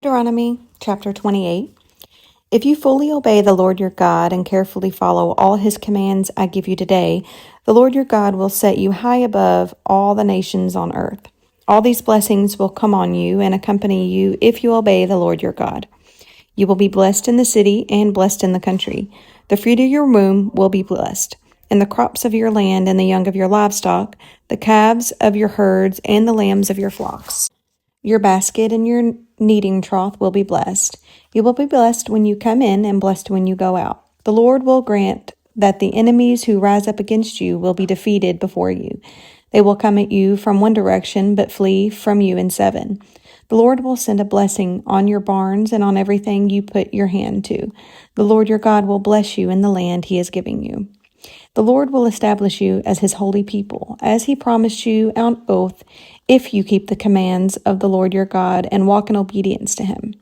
Deuteronomy chapter 28. If you fully obey the Lord your God and carefully follow all his commands I give you today, the Lord your God will set you high above all the nations on earth. All these blessings will come on you and accompany you if you obey the Lord your God. You will be blessed in the city and blessed in the country. The fruit of your womb will be blessed, and the crops of your land and the young of your livestock, the calves of your herds and the lambs of your flocks. Your basket and your kneading trough will be blessed. You will be blessed when you come in and blessed when you go out. The Lord will grant that the enemies who rise up against you will be defeated before you. They will come at you from one direction, but flee from you in seven. The Lord will send a blessing on your barns and on everything you put your hand to. The Lord your God will bless you in the land he is giving you. The Lord will establish you as his holy people, as he promised you on oath, if you keep the commands of the Lord your God and walk in obedience to him.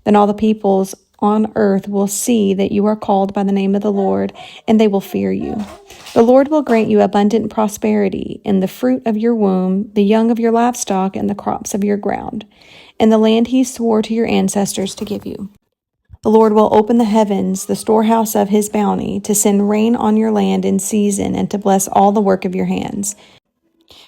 Then all the peoples on earth will see that you are called by the name of the Lord, and they will fear you. The Lord will grant you abundant prosperity in the fruit of your womb, the young of your livestock, and the crops of your ground, in the land he swore to your ancestors to give you. The Lord will open the heavens, the storehouse of his bounty, to send rain on your land in season and to bless all the work of your hands.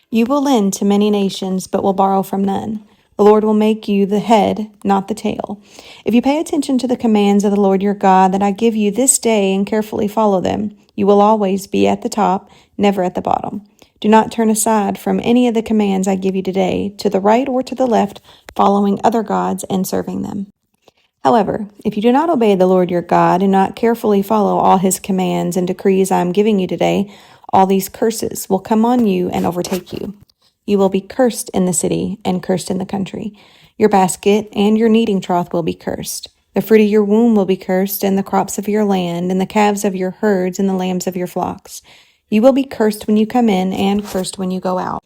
You will lend to many nations, but will borrow from none. The Lord will make you the head, not the tail. If you pay attention to the commands of the Lord your God that I give you this day and carefully follow them, you will always be at the top, never at the bottom. Do not turn aside from any of the commands I give you today, to the right or to the left, following other gods and serving them. However, if you do not obey the Lord your God and not carefully follow all his commands and decrees I am giving you today, all these curses will come on you and overtake you. You will be cursed in the city and cursed in the country. Your basket and your kneading trough will be cursed. The fruit of your womb will be cursed, and the crops of your land, and the calves of your herds, and the lambs of your flocks. You will be cursed when you come in, and cursed when you go out.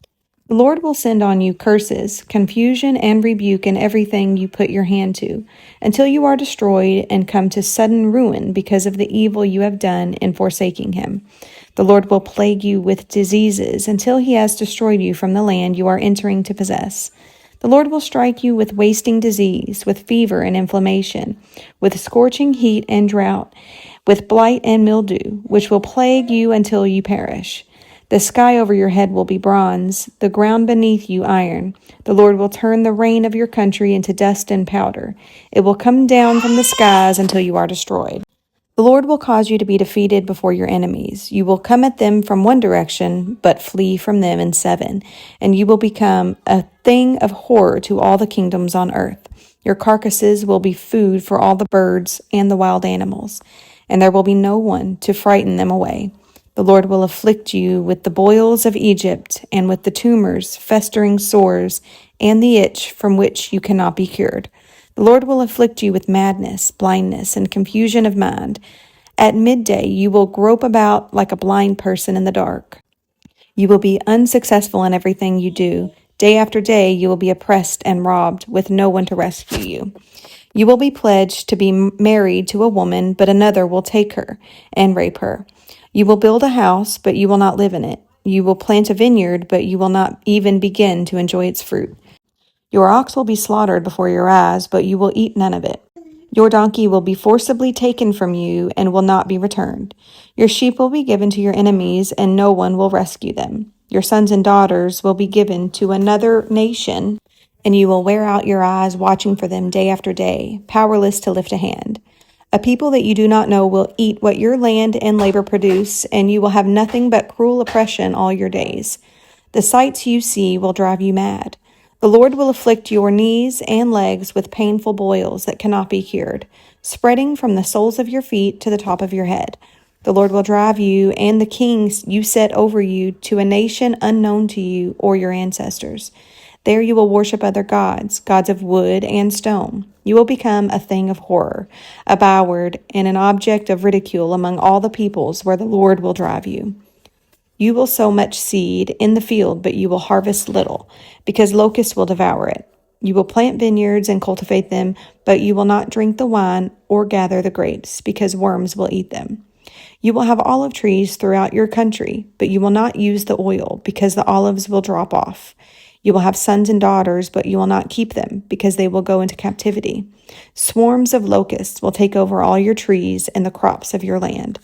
The Lord will send on you curses, confusion, and rebuke in everything you put your hand to, until you are destroyed and come to sudden ruin because of the evil you have done in forsaking him. The Lord will plague you with diseases until he has destroyed you from the land you are entering to possess. The Lord will strike you with wasting disease, with fever and inflammation, with scorching heat and drought, with blight and mildew, which will plague you until you perish. The sky over your head will be bronze, the ground beneath you iron. The Lord will turn the rain of your country into dust and powder. It will come down from the skies until you are destroyed. The Lord will cause you to be defeated before your enemies. You will come at them from one direction, but flee from them in seven, and you will become a thing of horror to all the kingdoms on earth. Your carcasses will be food for all the birds and the wild animals, and there will be no one to frighten them away. The Lord will afflict you with the boils of Egypt, and with the tumors, festering sores, and the itch from which you cannot be cured. The Lord will afflict you with madness, blindness, and confusion of mind. At midday you will grope about like a blind person in the dark. You will be unsuccessful in everything you do. Day after day you will be oppressed and robbed, with no one to rescue you. You will be pledged to be married to a woman, but another will take her and rape her. You will build a house, but you will not live in it. You will plant a vineyard, but you will not even begin to enjoy its fruit. Your ox will be slaughtered before your eyes, but you will eat none of it. Your donkey will be forcibly taken from you and will not be returned. Your sheep will be given to your enemies, and no one will rescue them. Your sons and daughters will be given to another nation, and you will wear out your eyes watching for them day after day, powerless to lift a hand. A people that you do not know will eat what your land and labor produce, and you will have nothing but cruel oppression all your days. The sights you see will drive you mad. The Lord will afflict your knees and legs with painful boils that cannot be cured, spreading from the soles of your feet to the top of your head. The Lord will drive you and the kings you set over you to a nation unknown to you or your ancestors. There you will worship other gods, gods of wood and stone. You will become a thing of horror, a byword, and an object of ridicule among all the peoples where the Lord will drive you. You will sow much seed in the field, but you will harvest little, because locusts will devour it. You will plant vineyards and cultivate them, but you will not drink the wine or gather the grapes, because worms will eat them. You will have olive trees throughout your country, but you will not use the oil, because the olives will drop off. You will have sons and daughters, but you will not keep them, because they will go into captivity. Swarms of locusts will take over all your trees and the crops of your land.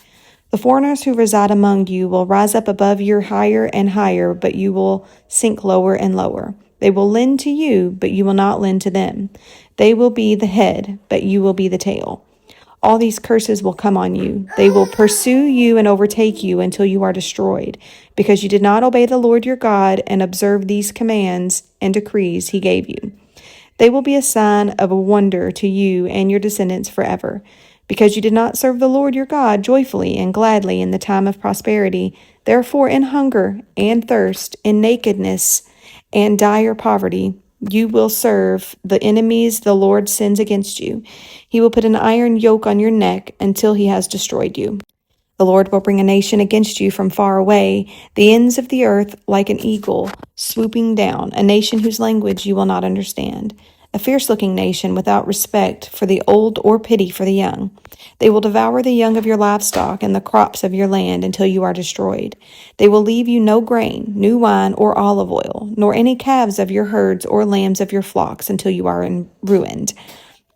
The foreigners who reside among you will rise up above you higher and higher, but you will sink lower and lower. They will lend to you, but you will not lend to them. They will be the head, but you will be the tail. All these curses will come on you. They will pursue you and overtake you until you are destroyed, because you did not obey the Lord your God and observe these commands and decrees he gave you. They will be a sign of a wonder to you and your descendants forever, because you did not serve the Lord your God joyfully and gladly in the time of prosperity. Therefore, in hunger and thirst, in nakedness and dire poverty, you will serve the enemies the Lord sends against you. He will put an iron yoke on your neck until he has destroyed you. The Lord will bring a nation against you from far away, the ends of the earth like an eagle swooping down, a nation whose language you will not understand, a fierce-looking nation without respect for the old or pity for the young. They will devour the young of your livestock and the crops of your land until you are destroyed. They will leave you no grain, new wine, or olive oil, nor any calves of your herds or lambs of your flocks until you are ruined.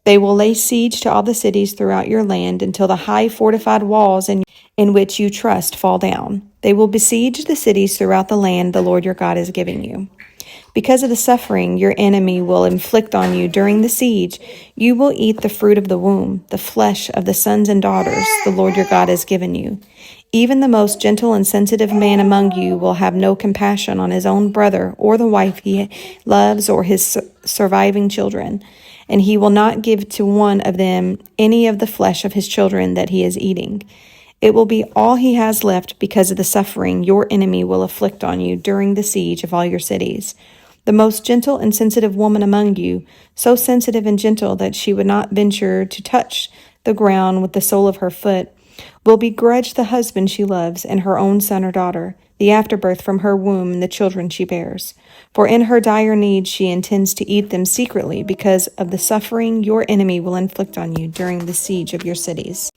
They will lay siege to all the cities throughout your land until the high fortified walls in which you trust fall down. They will besiege the cities throughout the land the Lord your God is giving you. Because of the suffering your enemy will inflict on you during the siege, you will eat the fruit of the womb, the flesh of the sons and daughters the Lord your God has given you. Even the most gentle and sensitive man among you will have no compassion on his own brother or the wife he loves or his surviving children, and he will not give to one of them any of the flesh of his children that he is eating. It will be all he has left because of the suffering your enemy will afflict on you during the siege of all your cities. The most gentle and sensitive woman among you, so sensitive and gentle that she would not venture to touch the ground with the sole of her foot, will begrudge the husband she loves and her own son or daughter, the afterbirth from her womb and the children she bears. For in her dire need she intends to eat them secretly because of the suffering your enemy will inflict on you during the siege of your cities.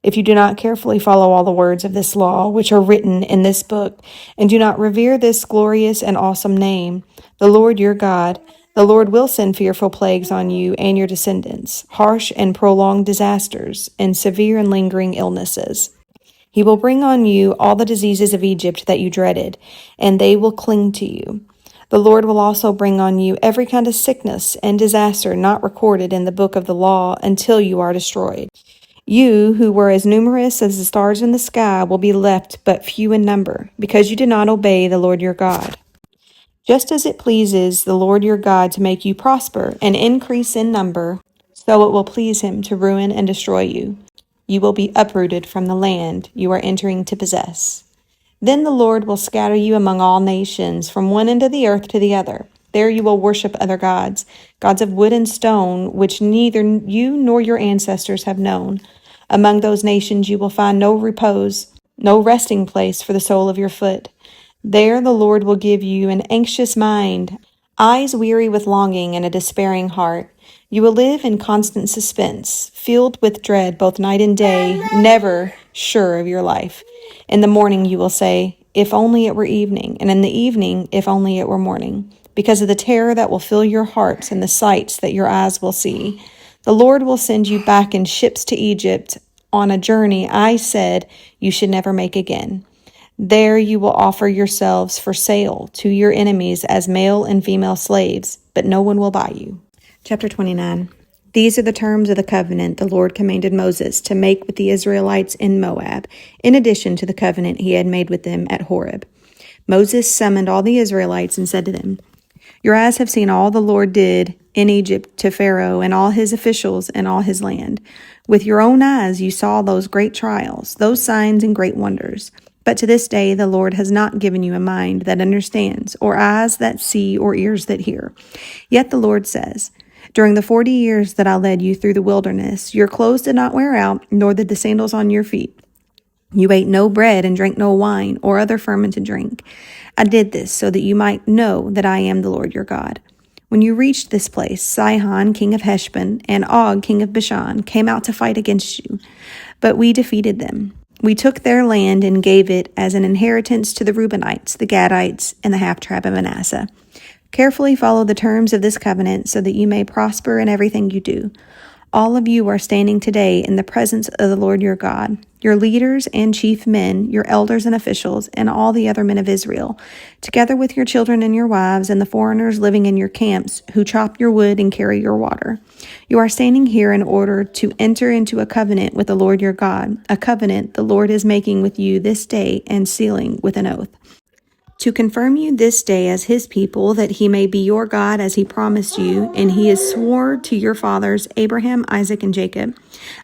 If you do not carefully follow all the words of this law, which are written in this book, and do not revere this glorious and awesome name, the Lord your God, the Lord will send fearful plagues on you and your descendants, harsh and prolonged disasters, and severe and lingering illnesses. He will bring on you all the diseases of Egypt that you dreaded, and they will cling to you. The Lord will also bring on you every kind of sickness and disaster not recorded in the book of the law until you are destroyed. You, who were as numerous as the stars in the sky, will be left but few in number, because you did not obey the Lord your God. Just as it pleases the Lord your God to make you prosper and increase in number, so it will please him to ruin and destroy you. You will be uprooted from the land you are entering to possess. Then the Lord will scatter you among all nations, from one end of the earth to the other. There you will worship other gods, gods of wood and stone, which neither you nor your ancestors have known. Among those nations you will find no repose, no resting place for the sole of your foot. There the Lord will give you an anxious mind, eyes weary with longing, and a despairing heart. You will live in constant suspense, filled with dread both night and day, never sure of your life. In the morning you will say, "If only it were evening," and in the evening, "If only it were morning," because of the terror that will fill your hearts and the sights that your eyes will see. The Lord will send you back in ships to Egypt on a journey I said you should never make again. There you will offer yourselves for sale to your enemies as male and female slaves, but no one will buy you. Chapter 29. These are the terms of the covenant the Lord commanded Moses to make with the Israelites in Moab, in addition to the covenant he had made with them at Horeb. Moses summoned all the Israelites and said to them, "Your eyes have seen all the Lord did in Egypt to Pharaoh and all his officials and all his land. With your own eyes you saw those great trials, those signs and great wonders. But to this day the Lord has not given you a mind that understands, or eyes that see, or ears that hear. Yet the Lord says, during the 40 years that I led you through the wilderness, your clothes did not wear out, nor did the sandals on your feet. You ate no bread and drank no wine or other fermented drink. I did this so that you might know that I am the Lord your God. When you reached this place, Sihon, king of Heshbon, and Og, king of Bashan, came out to fight against you, but we defeated them. We took their land and gave it as an inheritance to the Reubenites, the Gadites, and the half-tribe of Manasseh. Carefully follow the terms of this covenant so that you may prosper in everything you do. All of you are standing today in the presence of the Lord your God, your leaders and chief men, your elders and officials, and all the other men of Israel, together with your children and your wives and the foreigners living in your camps who chop your wood and carry your water. You are standing here in order to enter into a covenant with the Lord your God, a covenant the Lord is making with you this day and sealing with an oath, to confirm you this day as his people, that he may be your God as he promised you, and he has swore to your fathers, Abraham, Isaac, and Jacob.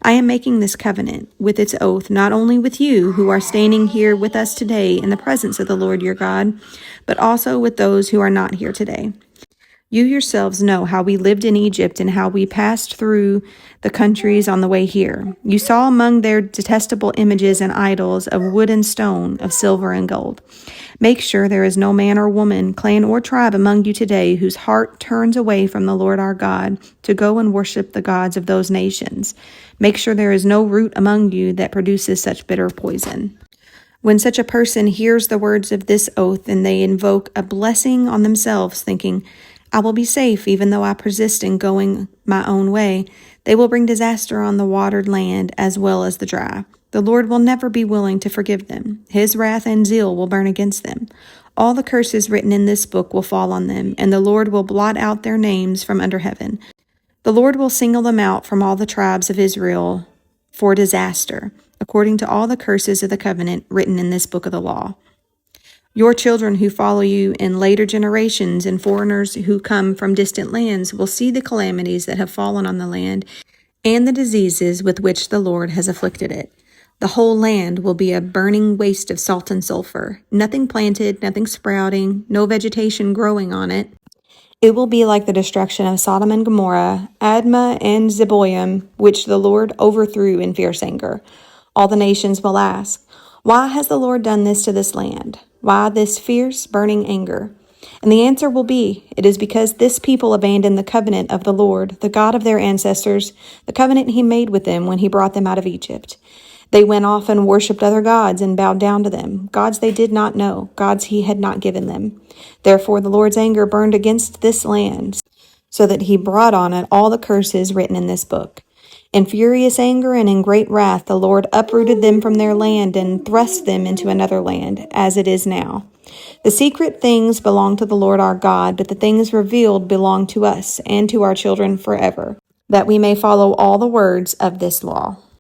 I am making this covenant with its oath, not only with you who are standing here with us today in the presence of the Lord your God, but also with those who are not here today. You yourselves know how we lived in Egypt and how we passed through the countries on the way here. You saw among their detestable images and idols of wood and stone, of silver and gold. Make sure there is no man or woman, clan or tribe among you today whose heart turns away from the Lord our God to go and worship the gods of those nations. Make sure there is no root among you that produces such bitter poison. When such a person hears the words of this oath and they invoke a blessing on themselves, thinking, I will be safe even though I persist in going my own way, they will bring disaster on the watered land as well as the dry. The Lord will never be willing to forgive them. His wrath and zeal will burn against them. All the curses written in this book will fall on them, and the Lord will blot out their names from under heaven. The Lord will single them out from all the tribes of Israel for disaster, according to all the curses of the covenant written in this book of the law. Your children who follow you in later generations and foreigners who come from distant lands will see the calamities that have fallen on the land and the diseases with which the Lord has afflicted it. The whole land will be a burning waste of salt and sulfur, nothing planted, nothing sprouting, no vegetation growing on it. It will be like the destruction of Sodom and Gomorrah, Admah and Zeboim, which the Lord overthrew in fierce anger. All the nations will ask, why has the Lord done this to this land? Why this fierce, burning anger? And the answer will be, it is because this people abandoned the covenant of the Lord, the God of their ancestors, the covenant he made with them when he brought them out of Egypt. They went off and worshipped other gods and bowed down to them, gods they did not know, gods he had not given them. Therefore the Lord's anger burned against this land, so that he brought on it all the curses written in this book. In furious anger and in great wrath, the Lord uprooted them from their land and thrust them into another land, as it is now. The secret things belong to the Lord our God, but the things revealed belong to us and to our children forever, that we may follow all the words of this law.